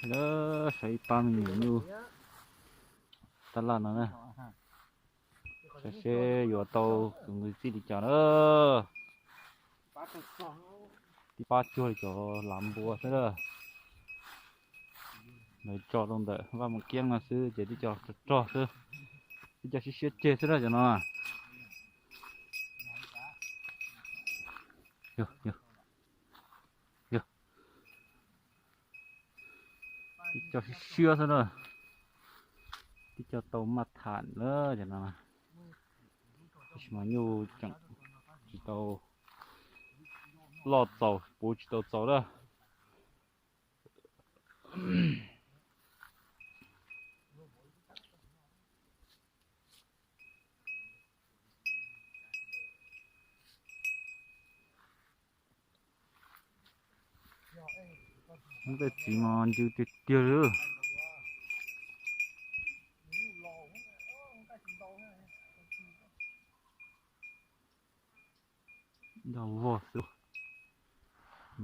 đó xây pa mình nhiều ta là nó nè sẽ vừa tàu người xin đi chợ đó đi ba chuối cho làm bùa thế đó rồi cho đồng đợi và một kiêng là sư để đi cho sư đi cho xí chết thế đó cho nó được được được đi cho xí thế đó đi cho tàu mặt thản nữa cho nó mà nhiều chẳng chỉ tàu lọt tàu bố chỉ tàu đó không biết chỉ mà chưa tiêu nữa đâu vô số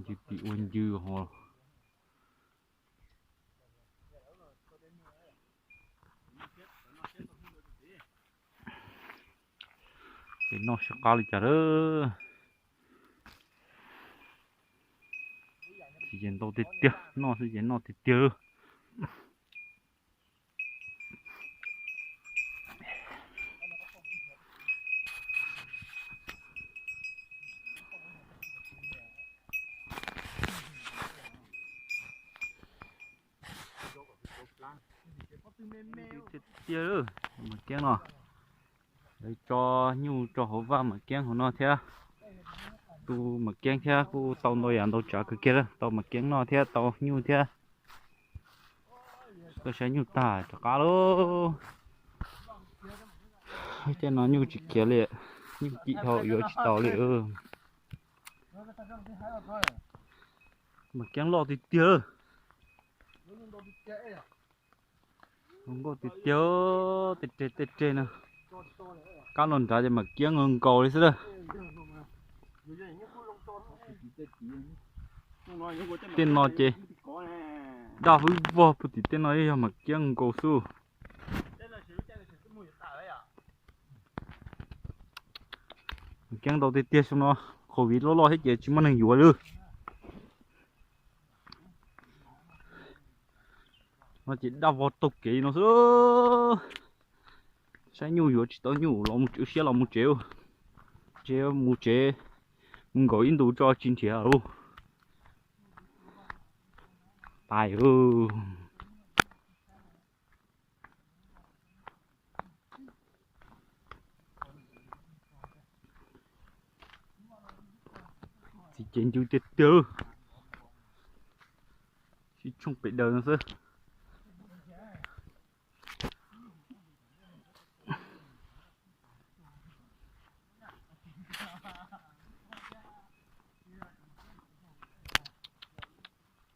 chỉ bị uốn dư họ để nó sẽ cao lên chả đó thì hiện đâu tiệt tiêu nó sẽ hiện nó tiệt tiêu tiệt tiêu mà kén nó để cho nhu cho họ vào mà kén của nó theo tu mà kén theo tu tàu nội ảnh tàu trả cái kia đó tàu mà kén nó theo tàu nhu theo tôi sẽ nhu tải cho cá luôn trên nó nhu chỉ kia liệt nhu chị họ yếu chỉ tàu liệt mà kén lo tiệt tiêu không có tiệt tiêu nè cá lồn trả cho mà kén ngưng cầu đi xưa tên nó chê đào hư vô thì tên nó ấy mà kén cầu su kén đầu tiệt tiêu xong nó Covid lo hết chuyện chỉ mà năng dùa luôn nó chỉ đào vào tục kỹ nó số sẽ nhu dùa chỉ tao nhu lòng một triệu xe lòng một triệu triệu một triệu mình gọi in đủ cho chín triệu luôn tài ư thì chuyện chú tiệt tiêu thì chung bị đời nó chứ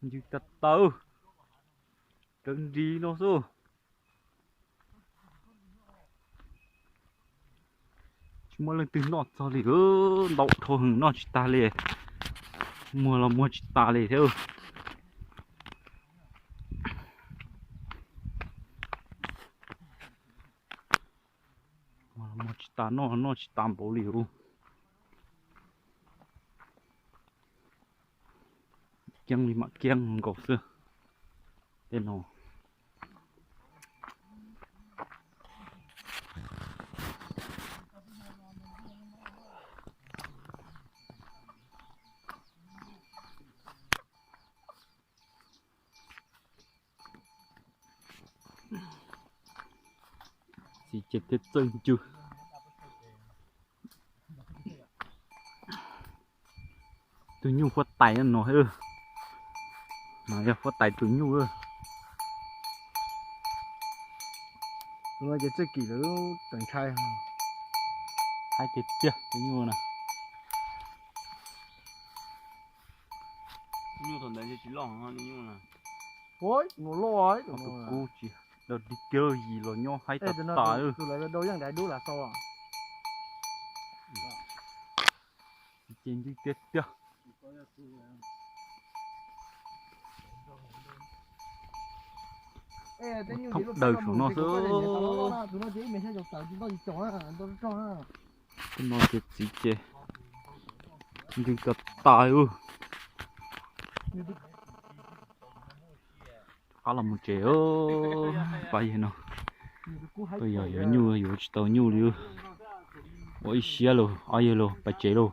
như tật tơ trứng gì nó chứ chúng mới lên từ nọ sao thì đậu thôi nó chỉ ta lề mua là mua chỉ ta lề theo mua chỉ ta nó chỉ tạm bổ liều kiêng đi mà kiêng cầu xưa tên nó thì chết chết chân chưa tôi nhu phát tay nó hết mà giờ phát tay tôi nhu ơi rồi giờ chơi kỳ nữa từng trai hai chết chưa tôi nhu nè nhu thằng đấy chỉ lòng hơn nhu nè ôi nó lo ấy nó tụi cô chỉ đâu đi chơi gì rồi nhau hay tập tả ư tụi lại đâu yang đại đu là sao à trên đi chết chưa Thọc đời xuống nó sơ. Tụi nó chỉ mình sẽ chọc tàu chúng nó chỉ chọn á, tôi cho á. Cái nó chết gì chê. Nhưng cả tài ư. Khá là một trẻ ơ. Vậy hả nó. Bây giờ giờ nhu rồi chỉ tàu nhu đi. Ôi xía luôn, ai luôn, bà chế luôn.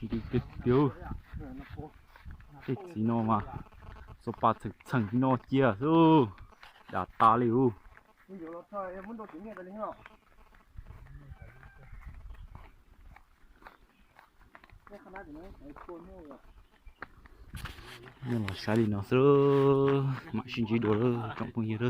Đi tiếp tiêu. Cái gì nó mà. Số ba thực chẳng nó chia rồi. Đã ta liu. Nhưng mà sai đi nó sơ. Mà xin chỉ đồ đó, trong công nghiệp đó.